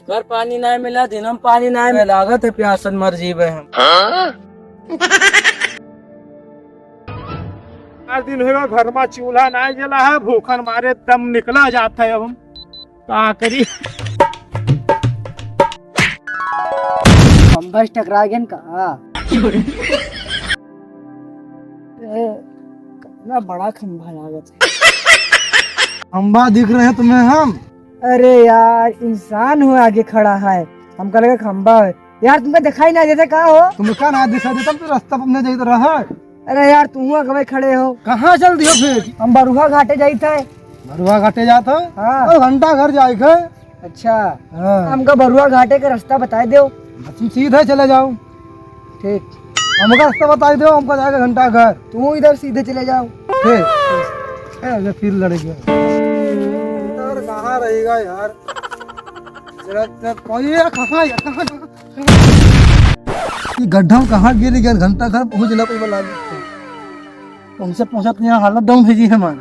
घर पानी नहीं मिला, दिन में पानी नहीं मिला, लागत है प्यासन मर जीवे हम। चार दिन होगा घर में चूल्हा नहीं जला है, भूखन मारे दम निकला जाता है। अब हम क्या करी? खंभा टकरा गया कहा? कितना बड़ा खंभा लागत है। खंभा दिख रहे हैं तुम्हें हम? अरे यार इंसान हो आगे खड़ा है, हमको लगा खंभा है। यार तुमको दिखाई ना देते कहाँ हो? तुम्हें क्या ना दिखा देता? तो रास्ता अपने जाई रहा है। अरे यार तुम अगवे खड़े हो, कहाँ चल दियो फिर? हम बरुआ घाटे जाई थे। बरुआ घाटे जाता? हाँ। घंटा घर जाए। अच्छा हाँ। हमको बरुआ घाटे का रास्ता बताए दो। तुम सीधे चले जाओ। ठीक, हमका रास्ता बताई दो, हमको जाएगा घंटा घर। तुम इधर सीधे चले जाओ। ठीक। फिर लड़ गया कहाँ रहेगा यार? गड्ढा में कहाँ गिर गया? घंटा घर पहुँच ना कोई बला पहुँचत पहुँचत यहाँ हालत डाउन भेजी है हमारा।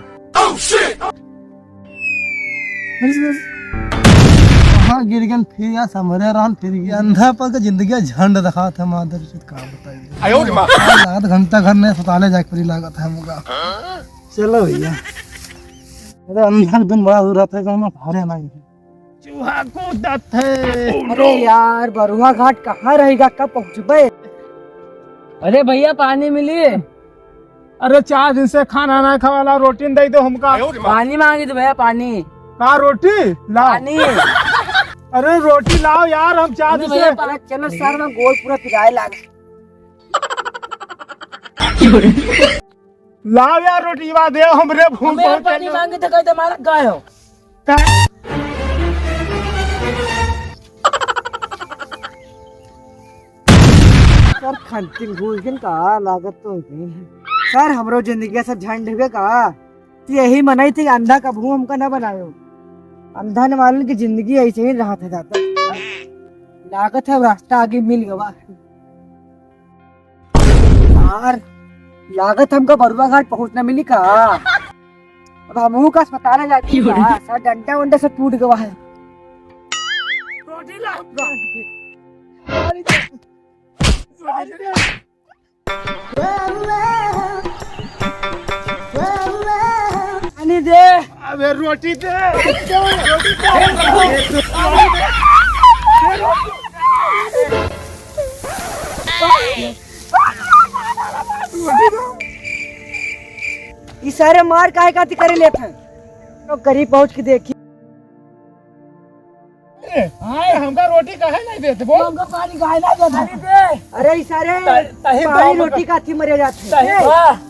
कहाँ गिर गया? फिर यहाँ समरे रहन, फिर गया अंधा पर का जिंदगी झंड रखा था मादर से। कहाँ बताइए लागत घंटा घर में अस्पताल जाके पड़ी लागत है मुगा। चलो भैया, अरे अंधा दिन बड़ा दूर रहता है, भारे नहीं है। चूहा कूदत है। अरे यार बरुआ घाट कहाँ रहेगा, कब पहुँचबे? अरे भैया पानी मिली? अरे 4 दिन से खाना ना खवाला, रोटी दे दो हमका। पानी मांगी तो भैया पानी। का रोटी लाओ? पानी। अरे रोटी लाओ यार, हम 4 दिन से। चलो सर में गोल पूरा पिराए लागे। लाओ यार रोटी दे हमरे भूख बहुत। पानी मांगे तो कहते मारा गाय हो। सर खंतिन भूल गन का लागत तो है। सर हमरो जिंदगी से झंड हुए का यही मनाई थी, अंधा का भूम हमका न बनायो। अंधा ने मालूम की जिंदगी ऐसे ही रहा था जाता। लागत है रास्ता आगे मिल गया यार। लागत हमको बरुआ घाट पहुंचना मिली का। अब हम का अस्पताल जाती है, सर डंडा वंडा से टूट गया है। पानी दे। अबे रोटी दे। ये सारे मार काहे खातिर करे लेते हैं? तो करीब पहुंच के देखी। हमका रोटी काहे नहीं देते? बोल। हमको पानी काहे ना देते? अरे ये सारे पानी रोटी काथी मरे जाते हैं।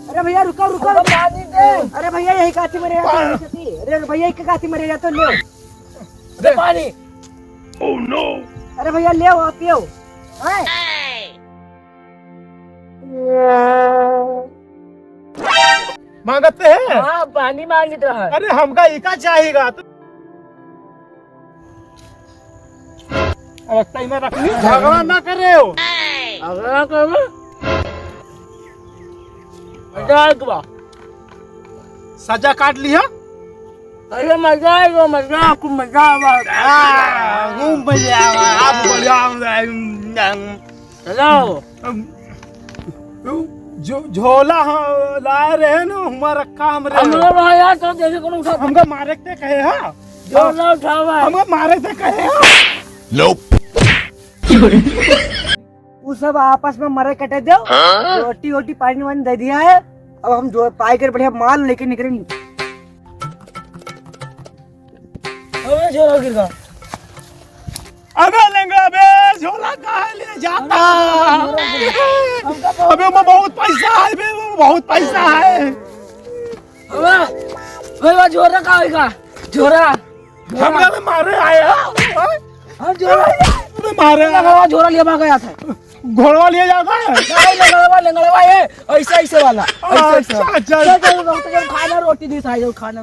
अरे भैया रुको रुको, पानी दे। अरे भैया यही काथी मरे जाते हैं। अरे भैया एक काथी मरे जाते ले पानी। Oh no. अरे भैया ले आप पियो। मांगते हैं? हाँ पानी मांगी तो है। अरे हमका इका चाहिएगा। में रखनी, झगड़ा ना करे हो। अगर करो सजा काट लिया। अरे मजा आएगा, मजा आपको मजा आएगा। घूम बढ़िया आप बढ़िया। चलो जो झोला लाए रहे ना हमारा काम रे। यार तो जैसे कौन उठा हमका मारे के कहे हा? झोला उठावा हमका मारे से कहे हा? Nope. वो सब आपस में मरे कटे दो। रोटी वोटी पानी वानी दे दिया है, अब हम जो पाई कर बढ़िया माल लेके निकलेंगे। अबे झोला गिर गया। अबे लेंगे बे झोला काहे ले जाता? अबे मैं बहुत पैसा है बे, बहुत पैसा है। अबे झोरा कहाँ होगा? झोरा हमका में मारे आए हम झोरा मारे झोरा लिया भाग गया था। घोड़वा लिए जाता है? लंगड़वा ये ऐसे ऐसे वाला, ऐसे ऐसे। अच्छा अच्छा। खाना रोटी दी था, खाना